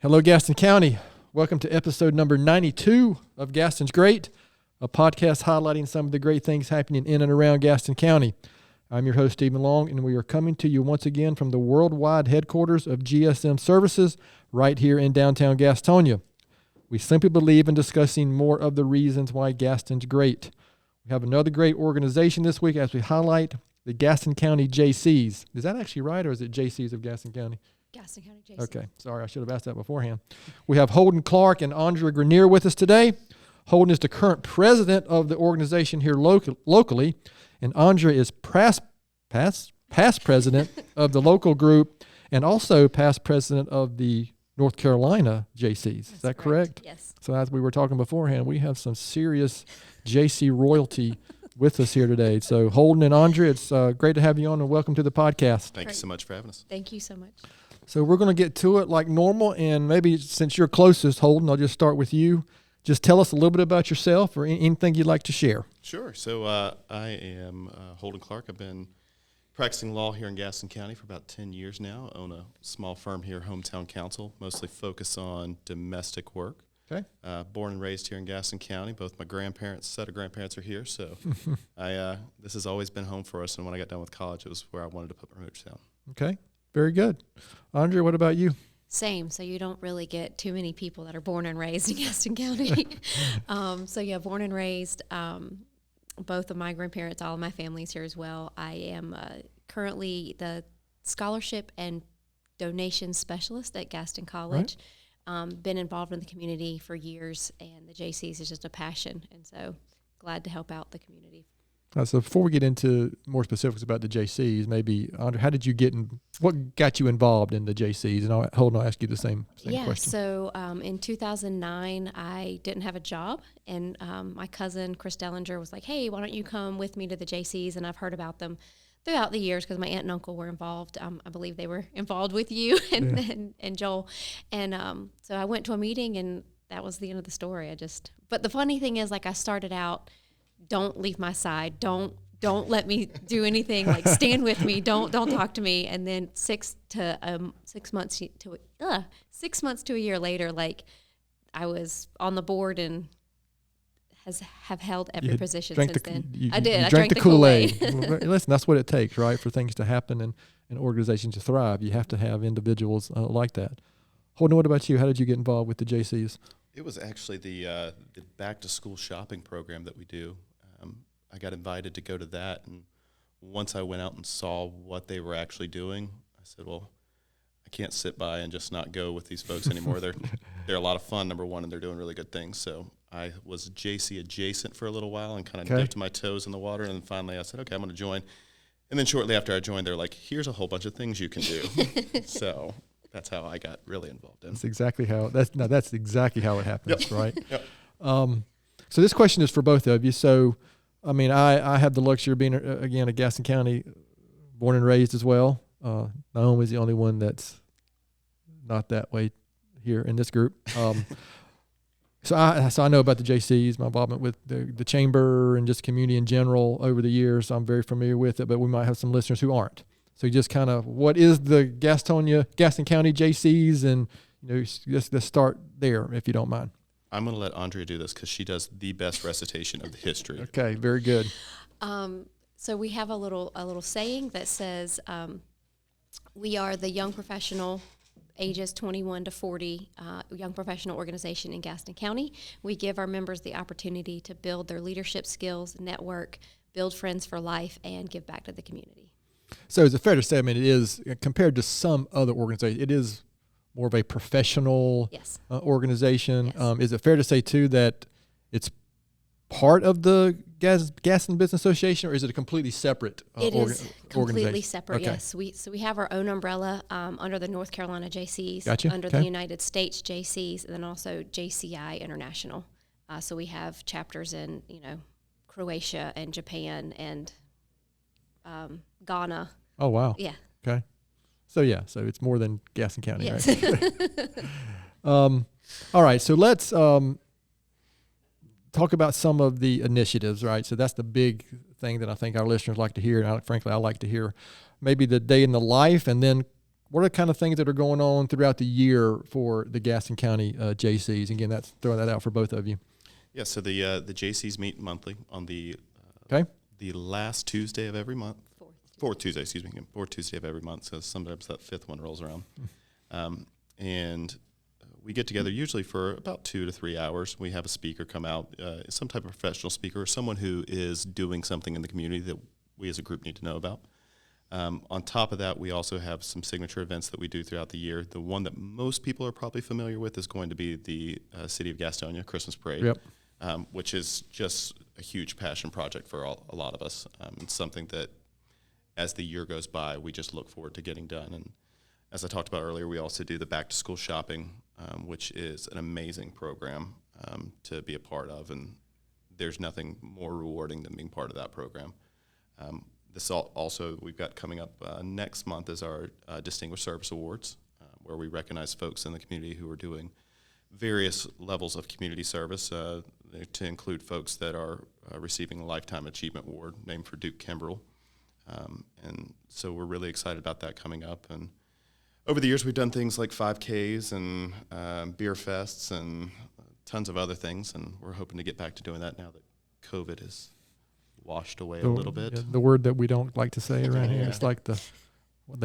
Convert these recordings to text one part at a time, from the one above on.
Hello, Gaston County. Welcome to episode number 92 of Gaston's Great, a podcast highlighting some of the great things happening in and around Gaston County. I'm your host, Stephen Long, and we are coming to you once again from the worldwide headquarters of GSM Services right here in downtown Gastonia. We simply believe in discussing more of the reasons why Gaston's great. We have another great organization this week as we highlight the Gaston County Jaycees. Is that actually right, or is it Jaycees of Gaston County? Gaston County Jaycees. Okay, sorry, I should have asked that beforehand. We have Holden Clark and Andrea Grenier with us today. Holden is the current president of the organization here locally, and Andrea is past president of the local group and also past president of the North Carolina Jaycees. Is that correct? Yes. So as we were talking beforehand, we have some serious JC royalty with us here today. So Holden and Andrea, it's great to have you on, and welcome to the podcast. Thank you so much for having us. Thank you so much. So we're going to get to it like normal, and maybe since you're closest, Holden, I'll just start with you. Just tell us a little bit about yourself or anything you'd like to share. Sure. So I am Holden Clark. I've been practicing law here in Gaston County for about 10 years now. I own a small firm here, Hometown Counsel, mostly focus on domestic work. Okay. Born and raised here in Gaston County. Both my set of grandparents are here, so this has always been home for us. And when I got done with college, it was where I wanted to put my roots down. Okay. Very good. Andrea, what about you? Same. So you don't really get too many people that are born and raised in Gaston County. Born and raised. Both of my grandparents, all of my family's here as well. I am currently the scholarship and donation specialist at Gaston College. Right. Been involved in the community for years, and the Jaycees is just a passion, and so glad to help out the community. So before we get into more specifics about the Jaycees, maybe, Andrea, how did you what got you involved in the Jaycees? And Holden, I'll ask you the same question. So in 2009, I didn't have a job, and my cousin, Chris Dellinger, was like, hey, why don't you come with me to the Jaycees? And I've heard about them throughout the years because my aunt and uncle were involved. I believe they were involved with you and Joel. And so I went to a meeting, and that was the end of the story. But the funny thing is, like, I started out, don't leave my side. Don't let me do anything. Like, stand with me. Don't talk to me. And then 6 months to a year later, like, I was on the board and have held every position since then. I did. I drank the Kool-Aid. Listen, that's what it takes, right, for things to happen and an organization to thrive. You have to have individuals like that. Holden, what about you? How did you get involved with the Jaycees? It was actually the back-to-school shopping program that we do. I got invited to go to that, and once I went out and saw what they were actually doing, I said, well, I can't sit by and just not go with these folks anymore. They're a lot of fun, number one, and they're doing really good things. So I was JC adjacent for a little while and kind of dipped my toes in the water, and then finally I said, okay, I'm going to join. And then shortly after I joined, they're like, here's a whole bunch of things you can do. So that's how I got really involved in. That's exactly how it happens, right? Yep. So this question is for both of you. So, I mean, I have the luxury of being, again, a Gaston County born and raised as well. Naomi's the only one that's not that way here in this group. So I know about the Jaycees, my involvement with the chamber and just community in general over the years. I'm very familiar with it, but we might have some listeners who aren't. So just kind of, what is the Gaston County Jaycees? And let's start there, if you don't mind. I'm going to let Andrea do this because she does the best recitation of the history. Okay, very good. So we have a little saying that says, we are the young professional, ages 21 to 40, young professional organization in Gaston County. We give our members the opportunity to build their leadership skills, network, build friends for life, and give back to the community. So is it fair to say, I mean, it is, compared to some other organizations, it is more of a professional organization. Yes. Is it fair to say, too, that it's part of the Gaston Business Association, or is it a completely separate organization? It is completely separate, okay. Yes. We have our own umbrella under the North Carolina Jaycees, Gotcha. under the United States Jaycees, and then also JCI International. So we have chapters in, Croatia and Japan and Ghana. Oh, wow. Yeah. Okay. So it's more than Gaston County, yes. Right? All right, so let's talk about some of the initiatives, right? So that's the big thing that I think our listeners like to hear, and frankly, I like to hear maybe the day in the life, and then what are the kind of things that are going on throughout the year for the Gaston County Jaycees? Again, that's throwing that out for both of you. Yeah, so the Jaycees meet monthly on the last Tuesday of every month. Fourth Tuesday of every month. So sometimes that fifth one rolls around, and we get together usually for about 2 to 3 hours. We have a speaker come out, some type of professional speaker, or someone who is doing something in the community that we as a group need to know about. On top of that, we also have some signature events that we do throughout the year. The one that most people are probably familiar with is going to be the City of Gastonia Christmas Parade, which is just a huge passion project for a lot of us. It's something that, as the year goes by, we just look forward to getting done. And as I talked about earlier, we also do the back-to-school shopping, which is an amazing program to be a part of, and there's nothing more rewarding than being part of that program. This also we've got coming up next month is our Distinguished Service Awards, where we recognize folks in the community who are doing various levels of community service, to include folks that are receiving a Lifetime Achievement Award named for Duke Kimbrell. And so we're really excited about that coming up. And over the years, we've done things like 5Ks and beer fests and tons of other things, and we're hoping to get back to doing that now that COVID is washed away a little bit. Yeah, the word that we don't like to say around here. It's like the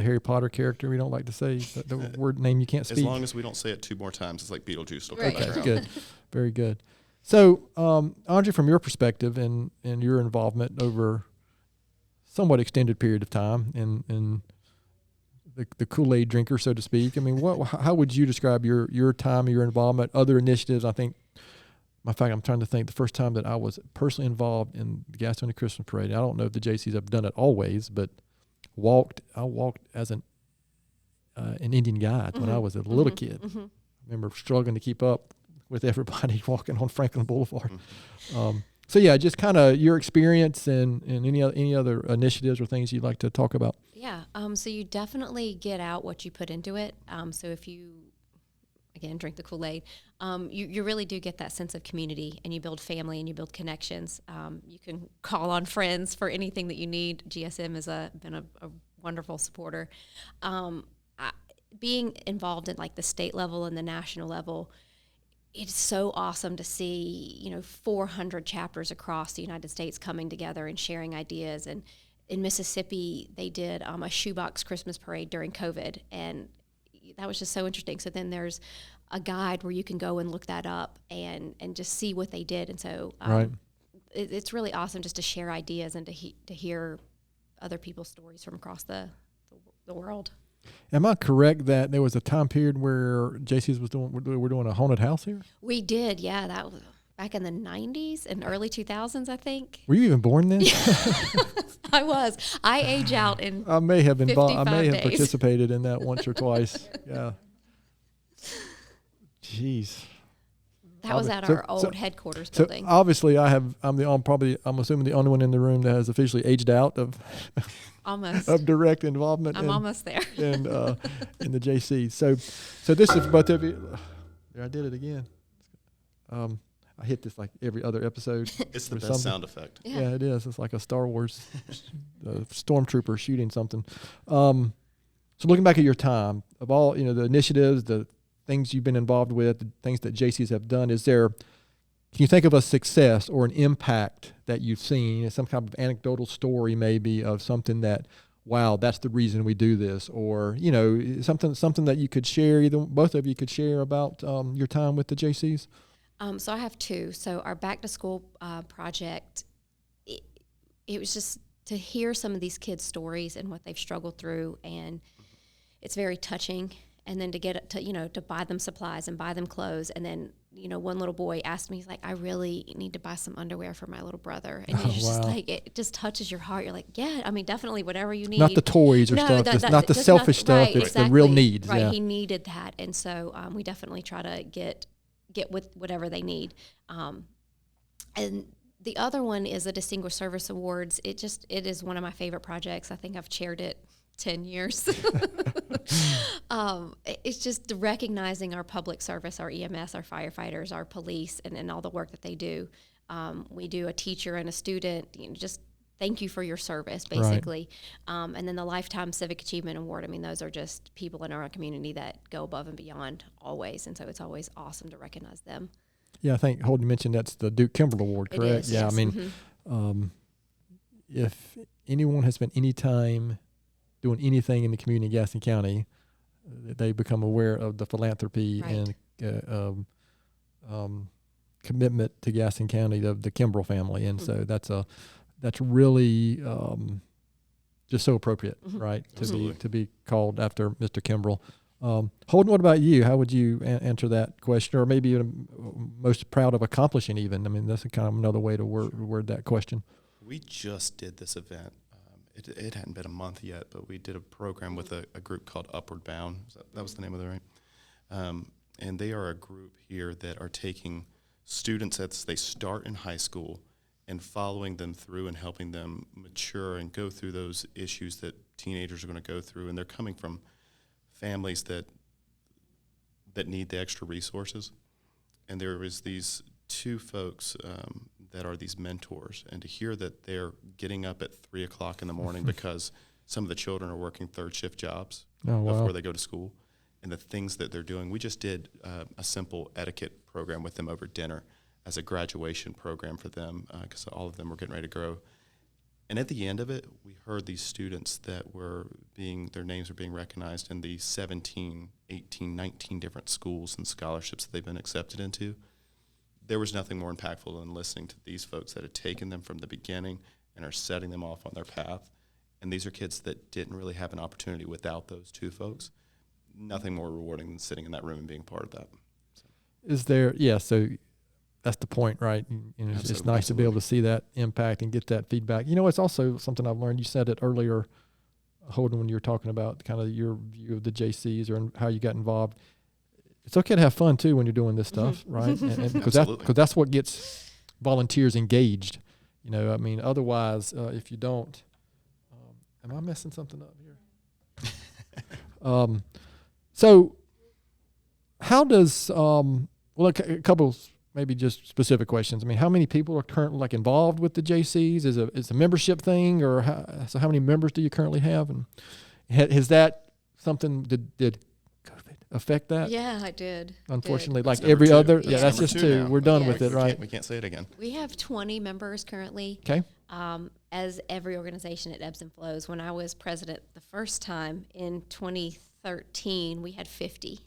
Harry Potter character we don't like to say, the word name you can't speak. As long as we don't say it 2 more times, it's like Beetlejuice. Right. Okay, That's good. Very good. So, Andrea, from your perspective and your involvement over somewhat extended period of time in the Kool-Aid drinker, so to speak, I mean, how would you describe your time, your involvement, other initiatives? I think, in fact, I'm trying to think the first time that I was personally involved in the Gastonia Christmas Parade. I don't know if the Jaycees have done it always, but I walked as an Indian guide when I was a little kid. I remember struggling to keep up with everybody walking on Franklin Boulevard. So yeah, just kind of your experience and any other initiatives or things you'd like to talk about. Yeah. So you definitely get out what you put into it. So if you, again, drink the Kool-Aid, you really do get that sense of community, and you build family and you build connections. You can call on friends for anything that you need. GSM has been a wonderful supporter. Being involved at like the state level and the national level, it's so awesome to see, 400 chapters across the United States coming together and sharing ideas. And in Mississippi, they did a shoebox Christmas parade during COVID, and that was just so interesting. So then there's a guide where you can go and look that up and just see what they did. And so it's really awesome just to share ideas and to hear other people's stories from across the world. Am I correct that there was a time period where Jaycees we're doing a haunted house here? We did, yeah. That was back in the 90s and early 2000s, I think. Were you even born then? I was. I age out in I may have involved. I may have days. participated in that once or twice. Yeah. Jeez. That was at our old headquarters So building. obviously, I'm assuming the only one in the room that has officially aged out of Almost. of direct involvement. I'm almost there. in the JC. So this is for both of you. There, I did it again. I hit this like every other episode. It's the best something. sound effect. Yeah, it is. It's like a Star Wars stormtrooper shooting something. So looking back at your time, of all the initiatives, the things you've been involved with, the things that Jaycees have done, can you think of a success or an impact that you've seen, some kind of anecdotal story maybe of something that, wow, that's the reason we do this, or something that you could share, both of you could share about your time with the Jaycees? So I have two. So our back to school project, it was just to hear some of these kids' stories and what they've struggled through, and it's very touching. And then to get to buy them supplies and buy them clothes, and then one little boy asked me, he's like, I really need to buy some underwear for my little brother, and it's just like, it just touches your heart. You're like, yeah, I mean, definitely whatever you need. Not the toys or stuff. It's not the selfish stuff. Right, it's exactly. the real needs. Right, yeah. He needed that, and so we definitely try to get with whatever they need. And the other one is the Distinguished Service Awards. It is one of my favorite projects. I think I've chaired it 10 years. It's just recognizing our public service, our EMS, our firefighters, our police, and all the work that they do. We do a teacher and a student, just thank you for your service, basically. Right. And then the Lifetime Civic Achievement Award, I mean, those are just people in our community that go above and beyond always. And so it's always awesome to recognize them. Yeah, I think Holden mentioned that's the Duke Kimbrell Award, correct? It is, yeah, yes. I mean, if anyone has spent any time doing anything in the community in Gaston County, they become aware of the philanthropy right. and commitment to Gaston County of the Kimbrell family, and so that's really just so appropriate, right? To be called after Mr. Kimbrell. Holden, what about you? How would you answer that question, or maybe even most proud of accomplishing? Even, I mean, that's kind of another way to word that question. We just did this event. It hadn't been a month yet, but we did a program with a group called Upward Bound. That was the name of it, right? And they are a group here that are taking students as they start in high school and following them through and helping them mature and go through those issues that teenagers are going to go through. And they're coming from families that need the extra resources. And there is these two folks that are these mentors, and to hear that they're getting up at 3 o'clock in the morning because some of the children are working third shift jobs before they go to school, and the things that they're doing. We just did a simple etiquette program with them over dinner as a graduation program for them, because all of them were getting ready to grow. And at the end of it, we heard these students that their names were being recognized in the 17, 18, 19 different schools and scholarships that they've been accepted into. There was nothing more impactful than listening to these folks that had taken them from the beginning and are setting them off on their path. And these are kids that didn't really have an opportunity without those two folks. Nothing more rewarding than sitting in that room and being part of that. So that's the point, right? It's nice to be able to see that impact and get that feedback. It's also something I've learned. You said it earlier, Holden, when you were talking about kind of your view of the Jaycees or how you got involved. It's okay to have fun too when you're doing this stuff, right? And because that's what gets volunteers engaged. I mean, otherwise, if you don't, am I messing something up here? So, how does a couple maybe just specific questions. I mean, how many people are currently involved with the Jaycees? Is a membership thing, or how many members do you currently have? And has that something did COVID affect that? Yeah, I did. Unfortunately, like every other. Yeah, that's just two. Now. We're done with it, right? We can't say it again. We have 20 members currently. Okay. As every organization, it ebbs and flows. When I was president the first time in 2013, we had 50.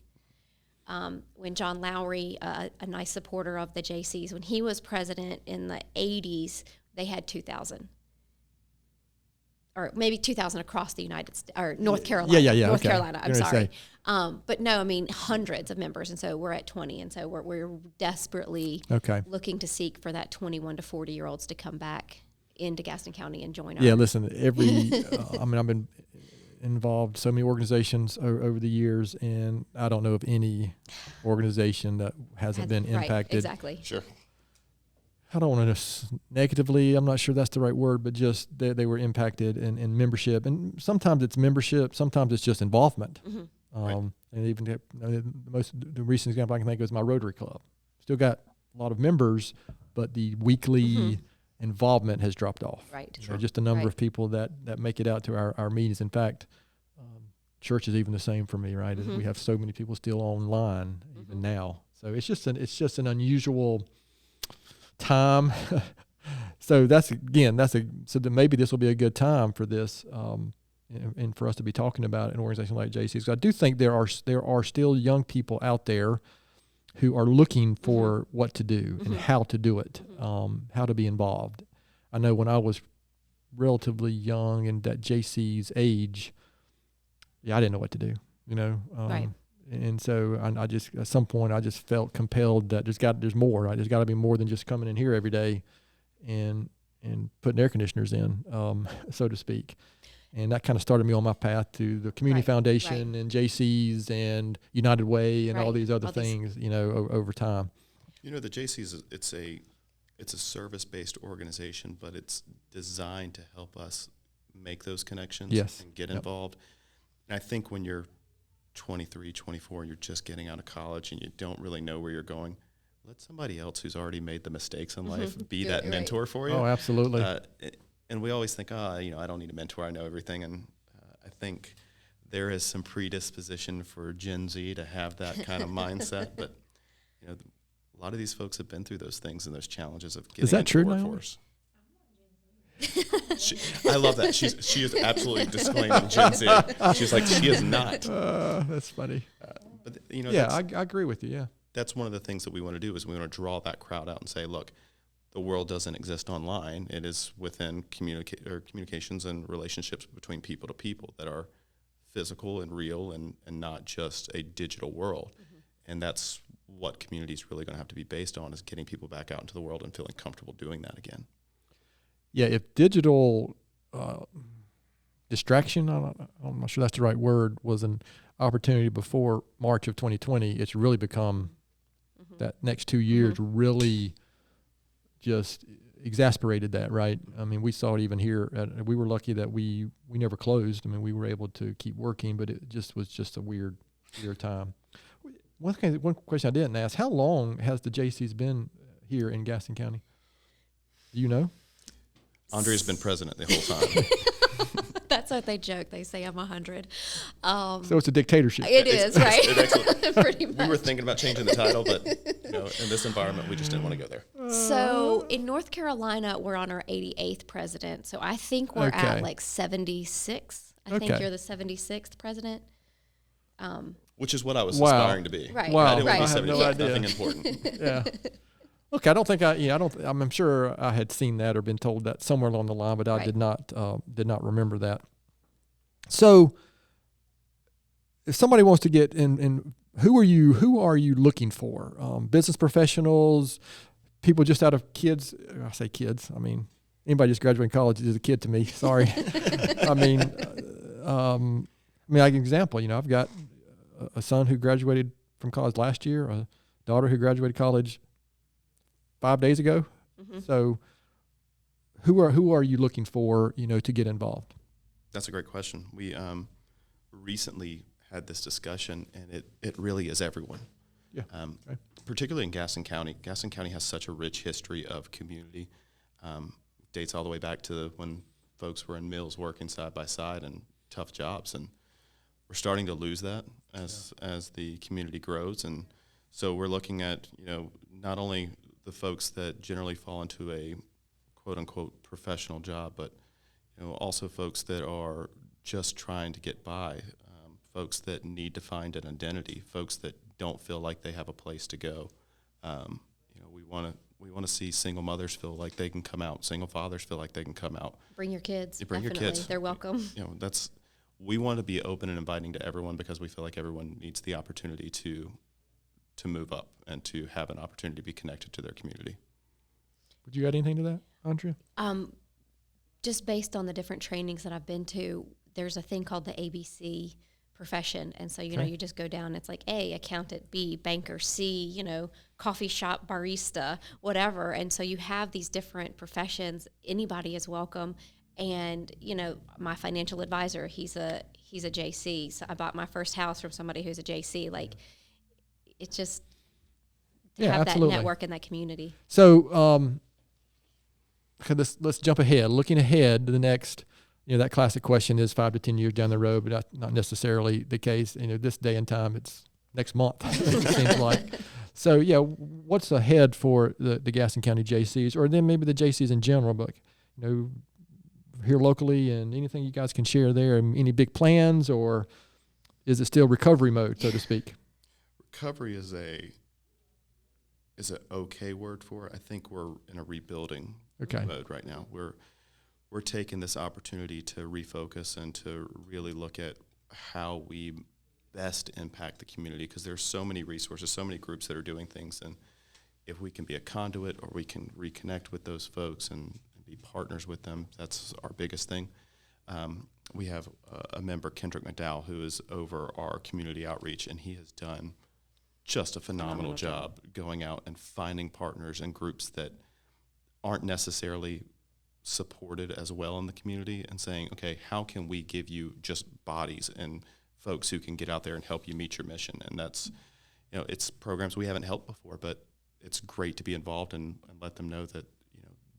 When John Lowry, a nice supporter of the Jaycees, when he was president in the 80s, they had 2,000. Or maybe 2,000 across the United States, or North Carolina. Yeah. North Carolina, I'm sorry. But no, I mean, hundreds of members. And so we're at 20. And so we're desperately looking to seek for that 21 to 40-year-olds to come back into Gaston County and join our. Yeah, listen, I've been involved so many organizations over the years, and I don't know of any organization that hasn't been impacted. Right, exactly. Sure. I don't want to negatively, I'm not sure that's the right word, but just they were impacted in membership. And sometimes it's membership, sometimes it's just involvement. And even the recent example I can think of is my Rotary Club. Still got a lot of members, but the weekly involvement has dropped off. Right. Sure. Just the number of people that make it out to our meetings. In fact, church is even the same for me, right? We have so many people still online even now. So it's just an unusual time. So maybe this will be a good time for this, and for us to be talking about an organization like Jaycees. I do think there are still young people out there who are looking for what to do and how to do it, how to be involved. I know when I was relatively young and that Jaycees age, I didn't know what to do, right. And so I just, at some point, I just felt compelled that there's more, right? There's got to be more than just coming in here every day and putting air conditioners in, so to speak. And that kind of started me on my path to the Community Foundation and Jaycees and United Way and all these other things, over time. The Jaycees, it's a service-based organization, but it's designed to help us make those connections and get involved. And I think when you're 23, 24, and you're just getting out of college and you don't really know where you're going, let somebody else who's already made the mistakes in life be that mentor for you. Oh, absolutely. and we always think, I don't need a mentor, I know everything. And I think there is some predisposition for Gen Z to have that kind of mindset. But, a lot of these folks have been through those things and those challenges of getting into the workforce. I love that. She is absolutely disclaiming Gen Z. She's like, she is not. That's funny. But I agree with you. Yeah, that's one of the things that we want to do is we want to draw that crowd out and say, look, the world doesn't exist online. It is within communications and relationships between people to people that are physical and real and not just a digital world. Mm-hmm. And that's what community is really going to have to be based on, is getting people back out into the world and feeling comfortable doing that again. Yeah, if digital distraction, I'm not sure that's the right word, was an opportunity before March of 2020, it's really become that next 2 years really just exasperated that, right? I mean, we saw it even here. We were lucky that we never closed. I mean, we were able to keep working, but it was just a weird time. One question I didn't ask, how long has the Jaycees been here in Gaston County? Do you know? Andrea's been president the whole time. That's what they joke. They say I'm 100. So it's a dictatorship. It is, right? Pretty much. We were thinking about changing the title, but in this environment, we just didn't want to go there. So in North Carolina, we're on our 88th president. So I think we're at like 76. I think you're the 76th president. Which is what I was aspiring to be. Right. Wow. I didn't want to be no 75. idea. Nothing important. Yeah. Look, I don't think I'm sure I had seen that or been told that somewhere along the line, but I did not remember that. So if somebody wants to get in, who are you looking for? Business professionals, people just out of kids. I say kids. I mean, anybody just graduating college is a kid to me. Sorry. I mean, like an example, I've got a son who graduated from college last year, a daughter who graduated college 5 days ago. Mm-hmm. So who are you looking for, to get involved? That's a great question. We recently had this discussion, and it really is everyone. Yeah. Particularly in Gaston County. Gaston County has such a rich history of community. Dates all the way back to when folks were in mills working side by side and tough jobs, and we're starting to lose that as the community grows. And so we're looking at, not only the folks that generally fall into a quote-unquote professional job, but also folks that are just trying to get by, folks that need to find an identity, folks that don't feel like they have a place to go. We want to see single mothers feel like they can come out, single fathers feel like they can come out. Bring your kids. Bring your kids. They're welcome. We want to be open and inviting to everyone because we feel like everyone needs the opportunity to move up and to have an opportunity to be connected to their community. Would you add anything to that, Andrea? Just based on the different trainings that I've been to, there's a thing called the ABC profession. And so, you just go down, it's like A, accountant, B, banker, C, coffee shop barista, whatever. And so you have these different professions. Anybody is welcome. And, my financial advisor, he's a JC. So I bought my first house from somebody who's a JC. Like, it's just to have absolutely. that network in that community. So let's jump ahead. Looking ahead to the next, that classic question is 5 to 10 years down the road, but not necessarily the case. This day and time, it's next month, it seems like. So, what's ahead for the Gaston County Jaycees, or then maybe the Jaycees in general, but, here locally, and anything you guys can share there, and any big plans, or is it still recovery mode, so to speak? Recovery is an okay word for it. I think we're in a rebuilding mode right now. We're taking this opportunity to refocus and to really look at how we best impact the community, because there's so many resources, so many groups that are doing things, and if we can be a conduit or we can reconnect with those folks and be partners with them, that's our biggest thing. We have a member, Kendrick McDowell, who is over our community outreach, and he has done just a phenomenal job going out and finding partners and groups that aren't necessarily supported as well in the community, and saying, okay, how can we give you just bodies and folks who can get out there and help you meet your mission? And that's, it's programs we haven't helped before, but it's great to be involved and let them know that,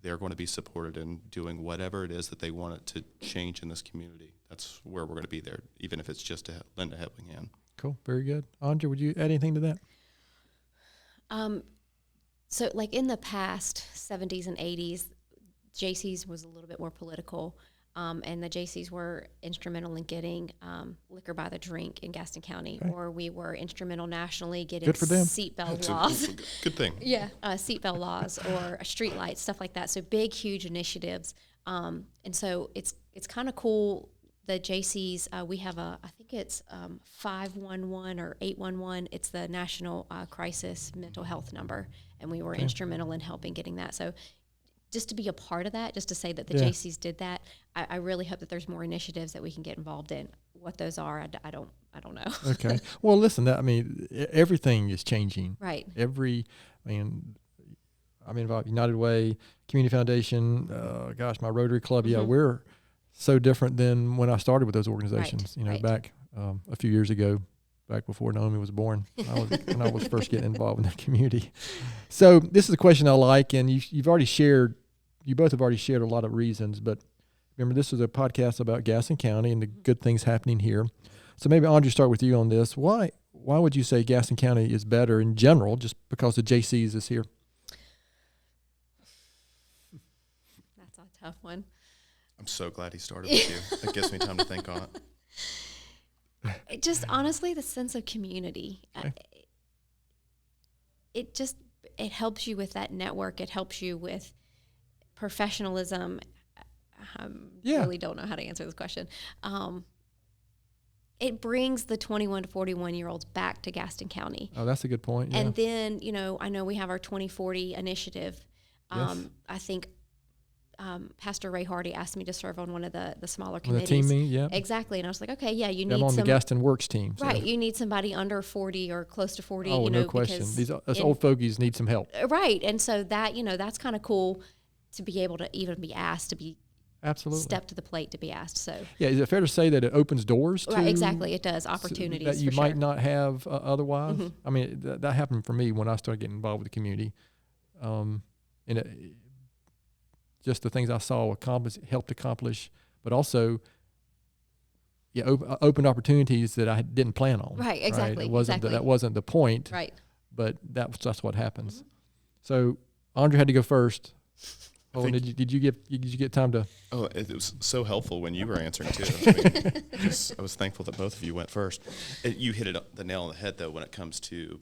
they're going to be supported in doing whatever it is that they want it to change in this community. That's where we're going to be there, even if it's just to lend a helping hand. Cool. Very good. Andrea, would you add anything to that? So like in the past 70s and 80s, Jaycees was a little bit more political. And the Jaycees were instrumental in getting liquor by the drink in Gaston County, or we were instrumental nationally getting seatbelt laws. Good thing. Yeah, seatbelt laws or street lights, stuff like that. So big, huge initiatives. And so it's kind of cool. The Jaycees, we have I think it's 511 or 811. It's the national crisis mental health number, and we were instrumental in helping getting that. So just to be a part of that, just to say that the Jaycees did that, I really hope that there's more initiatives that we can get involved in. What those are, I don't know. Okay. Well, listen, everything is changing. Right. I'm involved United Way, Community Foundation, my Rotary Club. Yeah, we're so different than when I started with those organizations. Back a few years ago, back before Naomi was born, when I was first getting involved in the community. So this is a question I like, and you've already shared. You both have already shared a lot of reasons, but remember, this is a podcast about Gaston County and the good things happening here. So maybe Andrea, start with you on this. Why would you say Gaston County is better in general, just because the Jaycees is here? That's a tough one. I'm so glad he started with you. It gives me time to think on it. Just honestly, the sense of community. Okay. It helps you with that network. It helps you with professionalism. Really don't know how to answer this question. It brings the 21 to 41-year-olds back to Gaston County. Oh, that's a good point. Yeah. And then, I know we have our 2040 initiative. Yes. I think Pastor Ray Hardy asked me to serve on one of the smaller committees. The team meeting, yeah. Exactly. And I was like, okay, yeah, you need I'm on the Gaston Works team. So. Right. You need somebody under 40 or close to 40. Oh, no question. These old fogies need some help. Right. And so that, that's kind of cool to be able to even be asked to be absolutely step to the plate to be asked. So yeah, is it fair to say that it opens doors to right, exactly, it does, opportunities that you for might sure. not have otherwise? Mm-hmm. I mean, that happened for me when I started getting involved with the community, and just the things I saw helped accomplish, but also opened opportunities that I didn't plan on. Right, exactly. It wasn't exactly. that wasn't the point. Right. But that's what happens. Mm-hmm. So Andrea had to go first. Oh, did you get time to? Oh, it was so helpful when you were answering too. I was thankful that both of you went first. You hit the nail on the head though when it comes to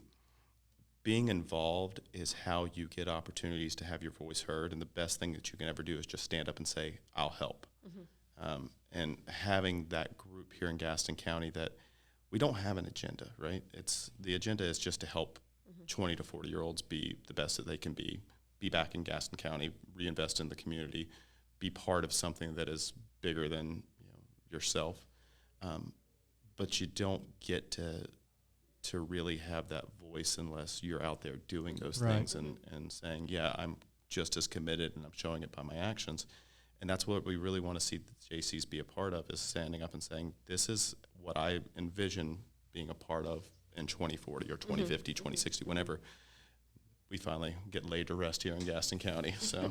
being involved is how you get opportunities to have your voice heard, and the best thing that you can ever do is just stand up and say, "I'll help." Mm-hmm. And having that group here in Gaston County, that we don't have an agenda, right? The agenda is just to help 20 to 40-year-olds be the best that they can be back in Gaston County, reinvest in the community, be part of something that is bigger than yourself. But you don't get to really have that voice unless you're out there doing those things and saying, yeah, I'm just as committed and I'm showing it by my actions. And that's what we really want to see the Jaycees be a part of, is standing up and saying, this is what I envision being a part of in 2040 or 2050, 2060, whenever we finally get laid to rest here in Gaston County. So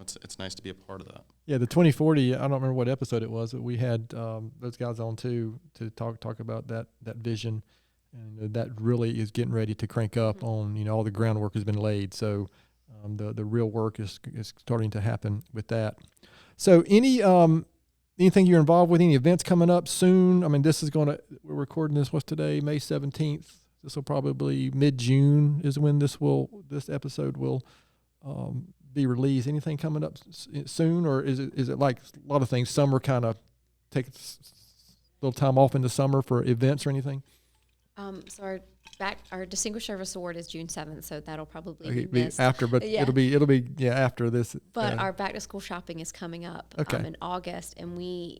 it's nice to be a part of that. Yeah, the 2040, I don't remember what episode it was, but we had those guys on too to talk about that vision, and that really is getting ready to crank up on, all the groundwork has been laid. So the real work is starting to happen with that. So anything you're involved with, any events coming up soon? I mean, we're recording this, what's today, May 17th. This will probably mid-June is when this episode will be released. Anything coming up soon, or is it like a lot of things? Summer kind of take a little time off in the summer for events or anything? So our Distinguished Service Award is June 7th, so that'll probably be missed. After, but yeah. it'll be after this. But our back to school shopping is coming up in August, and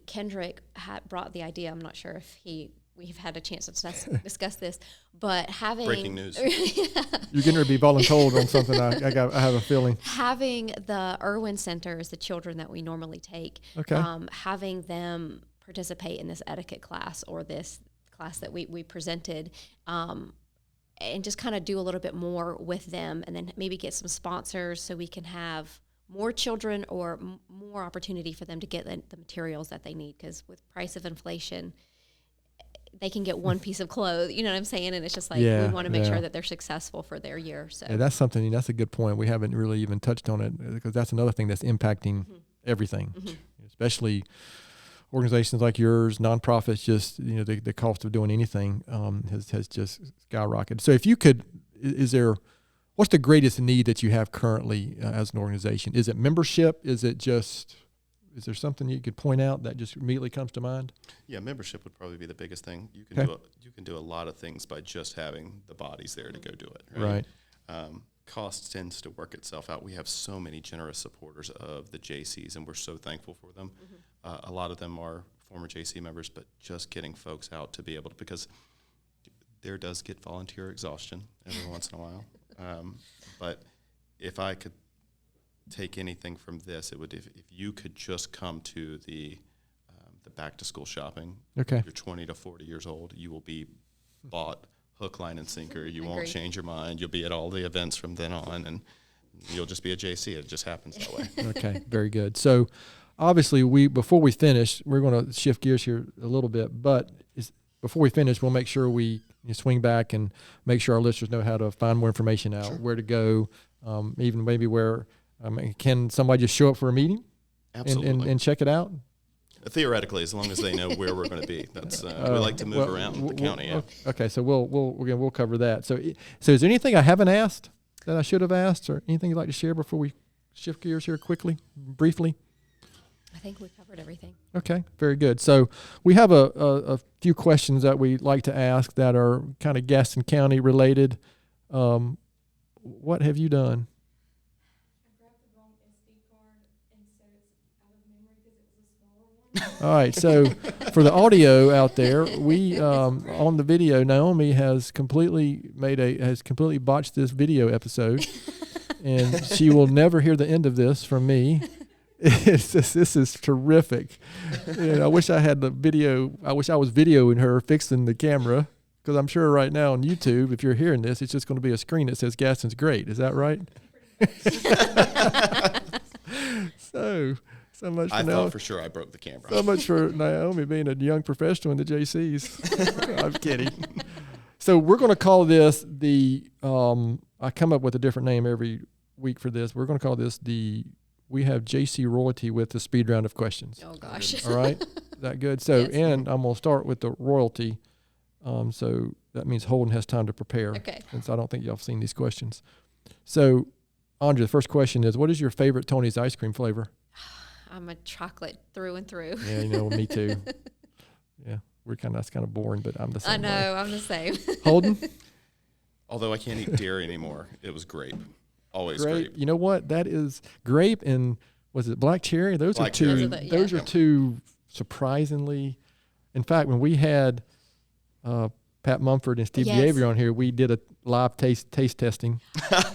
Kendrick brought the idea. I'm not sure if we've had a chance to discuss this, but having breaking news. You're getting to be voluntold on something. I have a feeling. Having the Irwin Centers, the children that we normally take, having them participate in this etiquette class or this class that we presented, and just kind of do a little bit more with them, and then maybe get some sponsors so we can have more children or more opportunity for them to get the materials that they need, because with price of inflation, they can get one piece of clothes, you know what I'm saying? And it's just like, we want to make sure that they're successful for their year. So that's a good point. We haven't really even touched on it, because that's another thing that's impacting everything, especially organizations like yours, nonprofits. Just, the cost of doing anything has just skyrocketed. So if you could, what's the greatest need that you have currently as an organization? Is it membership? Is there something you could point out that just immediately comes to mind? Yeah, membership would probably be the biggest thing. You can do a lot of things by just having the bodies there to go do it. Right. Cost tends to work itself out. We have so many generous supporters of the Jaycees, and we're so thankful for them. A lot of them are former JC members, but just getting folks out to be able to, because there does get volunteer exhaustion every once in a while. But if I could take anything from this, it would, if you could just come to the back to school shopping. Okay. If you're 20 to 40 years old, you will be bought hook, line, and sinker. You won't change your mind. You'll be at all the events from then on, and you'll just be a JC. It just happens that way. Okay, very good. So obviously, before we finish, we're going to shift gears here a little bit, but before we finish, we'll make sure we swing back and make sure our listeners know how to find more information out, where to go, even maybe where, can somebody just show up for a meeting? Absolutely. And check it out? Theoretically, as long as they know where we're going to be. That's we like to move around the county. Yeah. Okay, so we'll cover that. So is there anything I haven't asked that I should have asked, or anything you'd like to share before we shift gears here briefly? I think we covered everything. Okay, very good. So we have a few questions that we like to ask that are kind of Gaston County related. What have you done? I grabbed the wrong SD card, and so it's out of memory because it was a smaller one. All right, so for the audio out there, we on the video, Naomi has completely botched this video episode, and she will never hear the end of this from me. This is terrific. I wish I had the video. I wish I was videoing her fixing the camera, because I'm sure right now on YouTube, if you're hearing this, it's just going to be a screen that says Gaston's great. Is that right? So much for I thought for sure I broke the camera. So much for Naomi being a young professional in the Jaycees. I'm kidding. So we're going to call this I come up with a different name every week for this. We're going to call this we have JC royalty with the speed round of questions. Oh, gosh. All right? Is that good? So, Yes. and I'm going to start with the royalty. So that means Holden has time to prepare. Okay. Since I don't think y'all have seen these questions. So, Andrea, the first question is, what is your favorite Tony's ice cream flavor? I'm a chocolate through and through. Yeah, me too. Yeah, that's kind of boring, but I'm the same I know, way. I'm the same. Holden? Although I can't eat dairy anymore, it was grape. Always grape. You know what? That is grape, and was it black cherry? Those Black are two. cherry. Those are two surprisingly. In fact, when we had Pat Mumford and Steve Yes. Behavior on here, we did a live taste testing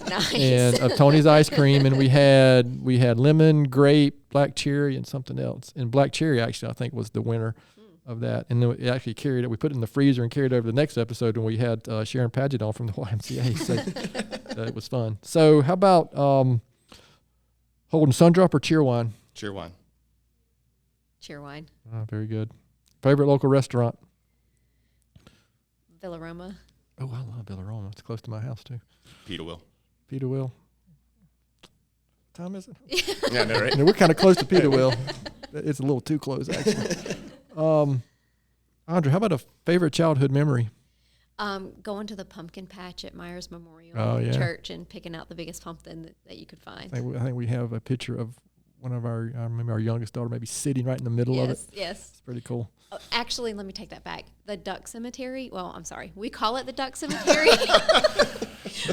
Nice. and of Tony's ice cream, and we had lemon, grape, black cherry, and something else. And black cherry actually, I think, was the winner of that. And then it actually carried it. We put it in the freezer and carried it over to the next episode when we had Sharon Padgett on from the YMCA. So it was fun. So how about Holden, Sundrop or Cheerwine? Cheerwine. Cheerwine. Oh, very good. Favorite local restaurant? Villaroma. Oh, I love Villaroma. It's close to my house too. Peter Will. Peter Will. What time is it? Yeah, I know, right? We're kind of close to Peter Will. It's a little too close, actually. Andrea, how about a favorite childhood memory? Going to the pumpkin patch at Myers Memorial Church and picking out the biggest pumpkin that you could find. I think we have a picture of one of I remember our youngest daughter maybe sitting right in the middle of it. Yes. It's pretty cool. Oh, actually, let me take that back. The duck cemetery. Well, I'm sorry. We call it the duck cemetery,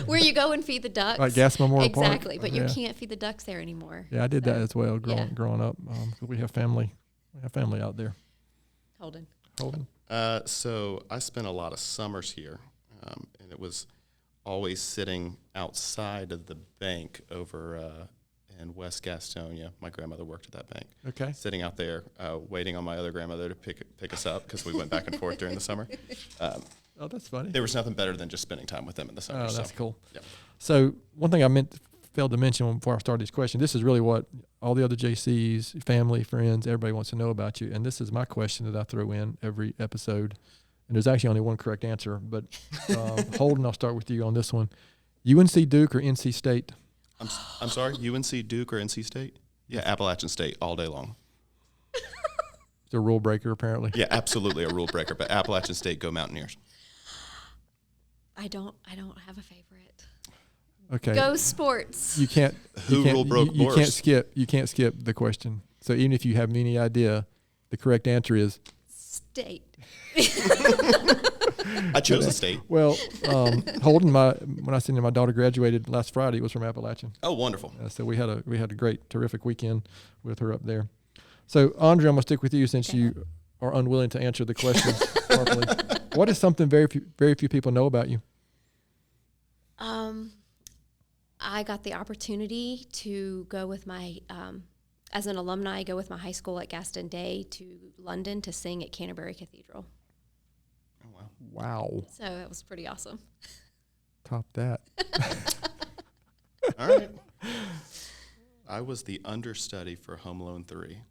where you go and feed the ducks. Like Gas Memorial Park. Exactly, but you can't feed the ducks there anymore. Yeah, I did that as well growing up. 'Cause we have family. We have family out there. Holden. So I spent a lot of summers here, and it was always sitting outside of the bank over in West Gastonia. My grandmother worked at that bank. Okay. Sitting out there, waiting on my other grandmother to pick us up because we went back and forth during the summer. Oh, that's funny. There was nothing better than just spending time with them in the summer. Oh, that's cool. Yeah. So one thing I meant failed to mention before I started this question, this is really what all the other JCs, family, friends, everybody wants to know about you. And this is my question that I throw in every episode. And there's actually only one correct answer. But Holden, I'll start with you on this one. UNC Duke or NC State? I'm sorry, UNC Duke or NC State? Yeah, Appalachian State all day long. It's a rule breaker, apparently. Yeah, absolutely a rule breaker. But Appalachian State, go Mountaineers. I don't have a favorite. Okay. Go sports. You can't. Who rule broke you worse? can't skip. You can't skip the question. So even if you have any idea, the correct answer is State. I chose a state. well. Holden, when I seen my daughter graduated last Friday, it was from Appalachian. Oh, wonderful. So we had a great, terrific weekend with her up there. So Andrea, I'm gonna stick with you since you are unwilling to answer the question properly. What is something very few people know about you? I got the opportunity to go with my, as an alumni, go with my high school at Gaston Day to London to sing at Canterbury Cathedral. Oh, wow. Wow. So it was pretty awesome. Top that. All right. I was the understudy for Home Alone 3.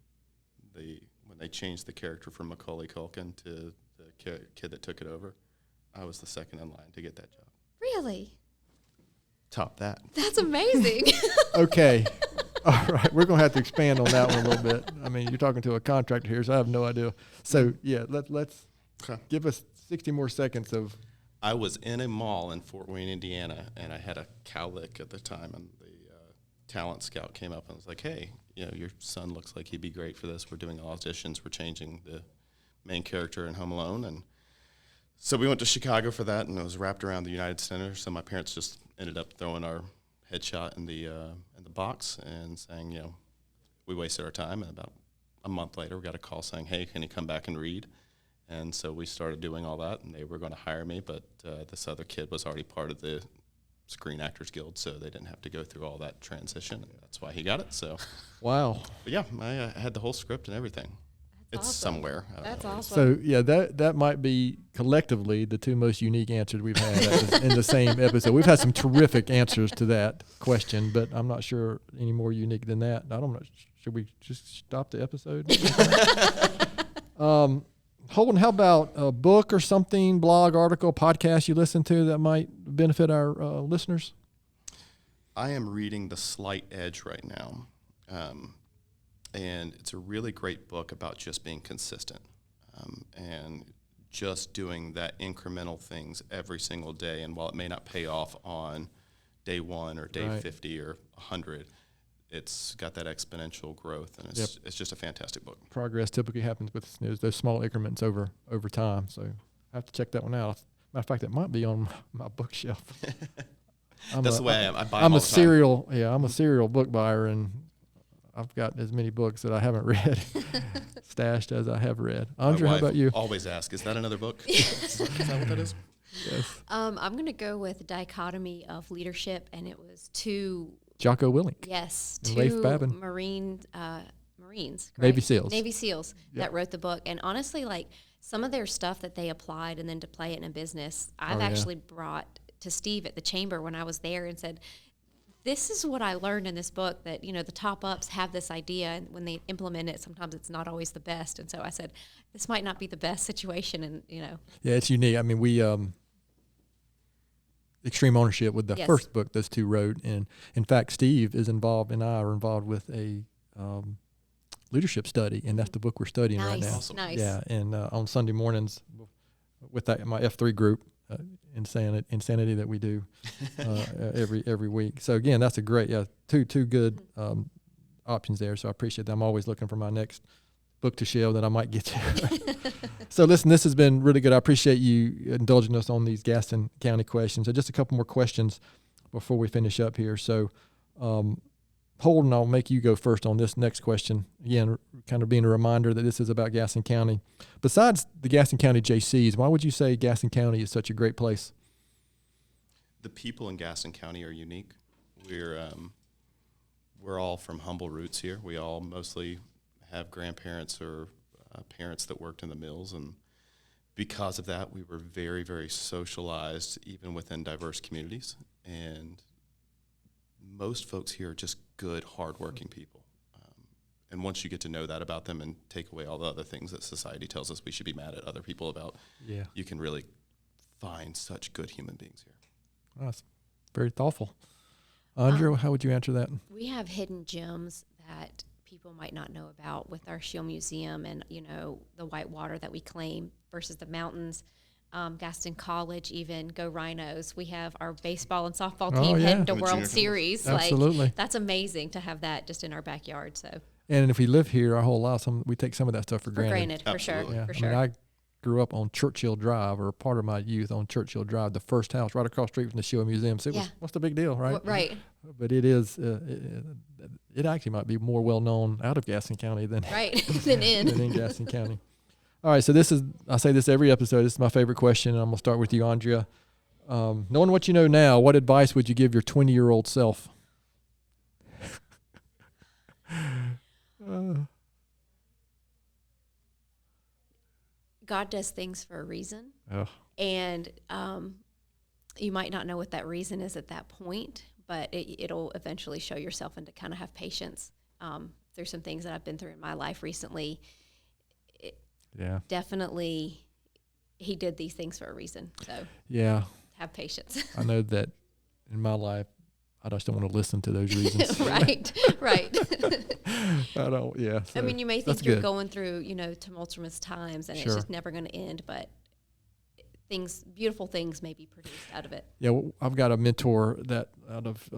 When they changed the character from Macaulay Culkin to the kid that took it over, I was the second in line to get that job. Really? Top that. That's amazing. Okay. All right. We're going to have to expand on that one a little bit. I mean, you're talking to a contractor here, so I have no idea. So, yeah, let's give us 60 more seconds of. I was in a mall in Fort Wayne, Indiana, and I had a cowlick at the time, and the talent scout came up and was like, hey, your son looks like he'd be great for this. We're doing auditions. We're changing the main character in Home Alone. And so we went to Chicago for that, and it was wrapped around the United Center. So my parents just ended up throwing our headshot in the box and saying, we wasted our time. And about a month later, we got a call saying, hey, can you come back and read? And so we started doing all that, and they were going to hire me, but this other kid was already part of the Screen Actors Guild, so they didn't have to go through all that transition, and that's why he got it. So, Wow. But yeah, I had the whole script and everything. That's It's awesome. somewhere. That's awesome. So, yeah, that might be collectively the two most unique answers we've had in the same episode. We've had some terrific answers to that question, but I'm not sure any more unique than that. I don't know. Should we just stop the episode? Holden, how about a book or something, blog, article, podcast you listen to that might benefit our listeners? I am reading The Slight Edge right now, and it's a really great book about just being consistent and just doing that incremental things every single day. And while it may not pay off on day 1 or day 50 or 100, it's got that exponential growth, and it's just a fantastic book. Progress typically happens with those small increments over time. So I have to check that one out. Matter of fact, it might be on my bookshelf. That's the way I am. I buy them all the time. I'm a serial book buyer, and I've got as many books that I haven't read stashed as I have read. Andrea, how about you? Always ask, is that another book? Is that what that is? Yes. I'm going to go with Dichotomy of Leadership, and it was two. Jocko Willink. Yes, And Rafe two Babin. Marines, correct? Navy SEALs. Navy SEALs that wrote the book. And honestly, like some of their stuff that they applied and then to play it in a business, I've actually brought to Steve at the chamber when I was there and said, this is what I learned in this book, that, the top ups have this idea, and when they implement it, sometimes it's not always the best. And so I said, this might not be the best situation. And, Yeah, it's unique. I mean, we, Extreme Ownership with the first book those two wrote. And in fact, Steve is involved and I are involved with a leadership study, and that's the book we're studying right now. Awesome. Nice. Yeah, and on Sunday mornings with my F3 group, Insanity that we do every week. So again, that's a great, two good options there. So I appreciate that. I'm always looking for my next book to shelve that I might get to. So listen, this has been really good. I appreciate you indulging us on these Gaston County questions. So just a couple more questions before we finish up here. So Holden, I'll make you go first on this next question. Again, kind of being a reminder that this is about Gaston County. Besides the Gaston County Jaycees, why would you say Gaston County is such a great place? The people in Gaston County are unique. We're all from humble roots here. We all mostly have grandparents or parents that worked in the mills, and because of that, we were very, very socialized, even within diverse communities. And most folks here are just good, hardworking people. And once you get to know that about them and take away all the other things that society tells us we should be mad at other people about, you can really find such good human beings here. Oh, that's very thoughtful. Andrea, how would you answer that? We have hidden gems that people might not know about with our Shield Museum and, the white water that we claim versus the mountains. Gaston College, even go Rhinos. We have our baseball and softball team heading to World Series. Absolutely. Like, that's amazing to have that just in our backyard. So. And if we live here our whole life, we take some of that stuff for granted. For sure. Yeah. For sure. I grew up on Churchill Drive, or part of my youth on Churchill Drive, the first house right across the street from the Shield Museum. So what's the big deal, right? Right. But it is, it actually might be more well known out of Gaston County than than in Gaston County. All right, so I say this every episode. This is my favorite question, and I'm going to start with you, Andrea. Knowing what you know now, what advice would you give your 20-year-old self? God does things for a reason. Oh. And you might not know what that reason is at that point, but it'll eventually show yourself, and to kind of have patience. There's some things that I've been through in my life recently. Definitely, he did these things for a reason. So have patience. I know that in my life, I just don't want to listen to those reasons. Right. I don't. Yeah. So I mean, you may think you're going through, tumultuous times, and it's just never going to end. But beautiful things may be produced out of it. Yeah, well, I've got a mentor that out of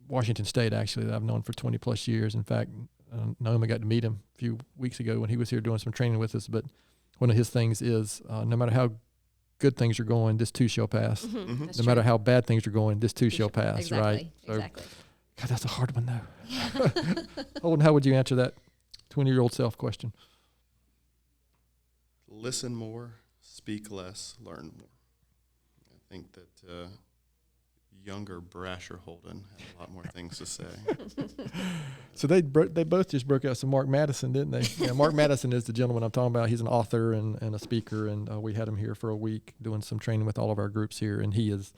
Washington State, actually, that I've known for 20 plus years. In fact, Naomi got to meet him a few weeks ago when he was here doing some training with us. But one of his things is, no matter how good things are going, this too shall pass. No matter how bad things are going, this too shall pass. Exactly. Right? So, exactly. God, that's a hard one though. Holden, how would you answer that 20-year-old self question? Listen more, speak less, learn more. I think that younger, brasher Holden had a lot more things to say. So they both just broke out some Mark Madison, didn't they? Yeah, Mark Madison is the gentleman I'm talking about. He's an author and a speaker, and we had him here for a week doing some training with all of our groups here, and he's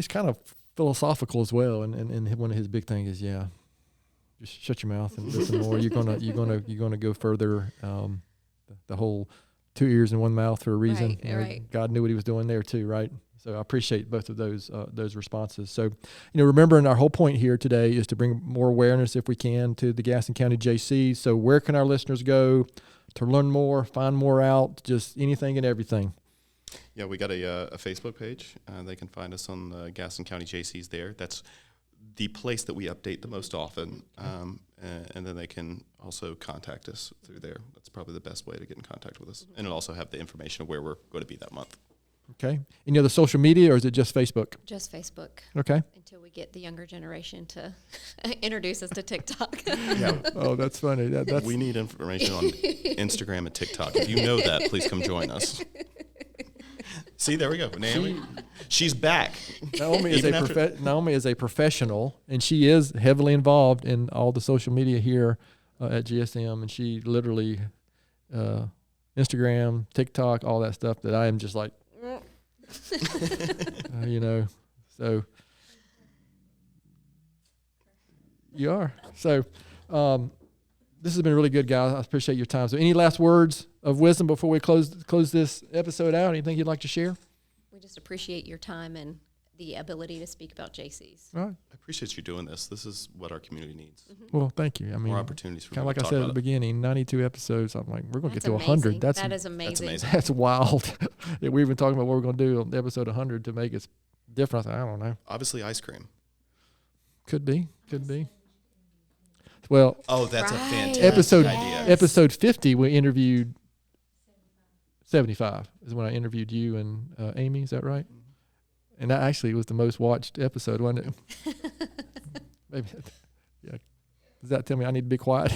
kind of philosophical as well, and one of his big things is just shut your mouth and listen more. You're gonna go further. The whole 2 ears and 1 mouth for a reason. Right. God knew what he was doing there too, right? So I appreciate both of those responses. So, remembering our whole point here today is to bring more awareness, if we can, to the Gaston County Jaycees. So where can our listeners go to learn more, find more out, just anything and everything? Yeah, we got a Facebook page. They can find us on the Gaston County Jaycees there. That's the place that we update the most often. And then they can also contact us through there. That's probably the best way to get in contact with us. And it'll also have the information of where we're going to be that month. Okay. Any other social media, or is it just Facebook? Just Facebook. Okay. Until we get the younger generation to introduce us to TikTok. Yeah. Oh, that's funny. That's we need information on Instagram and TikTok. If you know that, please come join us. See, there we go. Naomi, she's back. Naomi is a professional, and she is heavily involved in all the social media here at GSM, and she literally Instagram, TikTok, all that stuff that I am just like, so you are. So this has been really good, guys. I appreciate your time. So any last words of wisdom before we close this episode out? Anything you'd like to share? We just appreciate your time and the ability to speak about Jaycees. All right. I appreciate you doing this. This is what our community needs. Well, thank you. I mean, more opportunities for kind of like I said at the beginning, 92 episodes. I'm like, we're going to get to 100. That is amazing. That's wild. We're even talking about what we're going to do on episode 100 to make it different. I don't know. Obviously, ice cream. Could be. Well, that's a fantastic idea. Episode 50, we interviewed 75 is when I interviewed you and Amy. Is that right? And that actually was the most watched episode, wasn't it? Maybe. Yeah. Does that tell me I need to be quiet?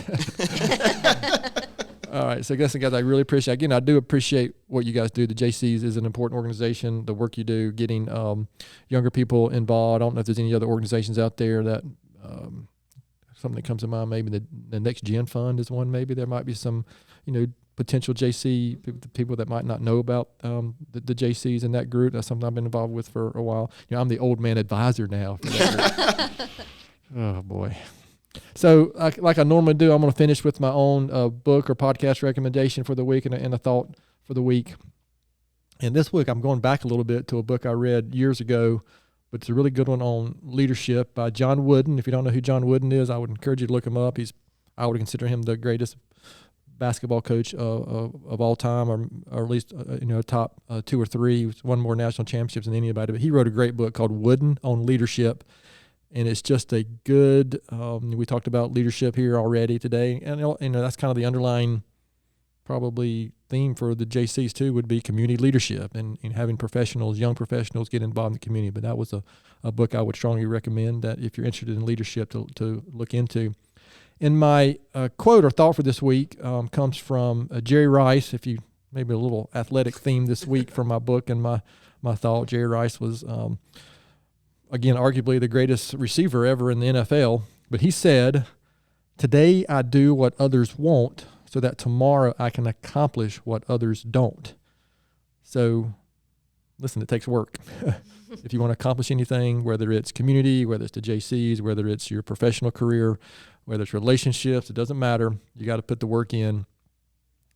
All right. So, guys, I really appreciate. Again, I do appreciate what you guys do. The Jaycees is an important organization. The work you do, getting younger people involved. I don't know if there's any other organizations out there that something that comes to mind. Maybe the Next Gen Fund is one. Maybe there might be some, potential JC, people that might not know about the JCs in that group. That's something I've been involved with for a while. I'm the old man advisor now for that group. Oh, boy. So like I normally do, I'm going to finish with my own book or podcast recommendation for the week and a thought for the week. And this week I'm going back a little bit to a book I read years ago, but it's a really good one on leadership by John Wooden. If you don't know who John Wooden is, I would encourage you to look him up. I would consider him the greatest basketball coach of all time, or at least top 2 or 3. He's won more national championships than anybody. But he wrote a great book called Wooden on Leadership, and it's just a good. We talked about leadership here already today, and that's kind of the underlying probably theme for the JCs too, would be community leadership and having young professionals get involved in the community. But that was a book I would strongly recommend that if you're interested in leadership to look into. And my quote or thought for this week comes from Jerry Rice. If you maybe a little athletic theme this week from my book and my thought. Jerry Rice was again arguably the greatest receiver ever in the NFL. But he said, "Today I do what others won't, so that tomorrow I can accomplish what others don't." So, listen, it takes work. If you want to accomplish anything, whether it's community, whether it's the JCs, whether it's your professional career, whether it's relationships, it doesn't matter. You got to put the work in.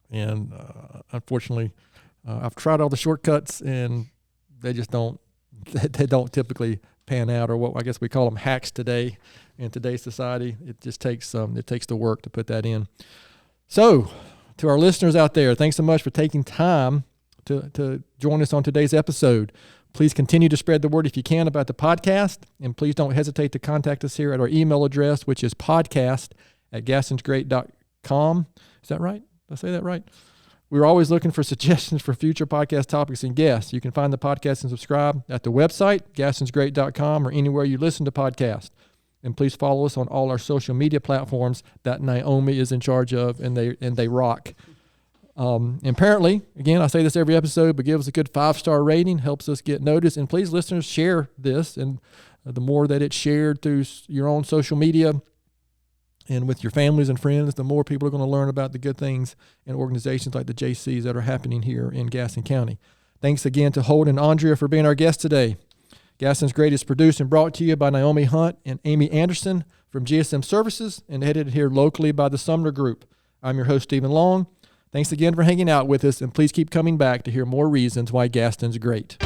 And unfortunately, I've tried all the shortcuts, and they just don't typically pan out, or what I guess we call them hacks today in today's society. It just takes the work to put that in. So, to our listeners out there, thanks so much for taking time to join us on today's episode. Please continue to spread the word if you can about the podcast, and please don't hesitate to contact us here at our email address, which is podcast@gastonsgreat.com. Is that right? Did I say that right? We're always looking for suggestions for future podcast topics and guests. You can find the podcast and subscribe at the website, gastonsgreat.com, or anywhere you listen to podcasts. And please follow us on all our social media platforms that Naomi is in charge of, and they rock. And apparently, again, I say this every episode, but give us a good 5-star rating, helps us get noticed. And please, listeners, share this. And the more that it's shared through your own social media and with your families and friends, the more people are going to learn about the good things in organizations like the JCs that are happening here in Gaston County. Thanks again to Holden and Andrea for being our guests today. Gaston's Great is produced and brought to you by Naomi Hunt and Amy Anderson from GSM Services, and edited here locally by the Sumner Group. I'm your host, Stephen Long. Thanks again for hanging out with us, and please keep coming back to hear more reasons why Gaston's great.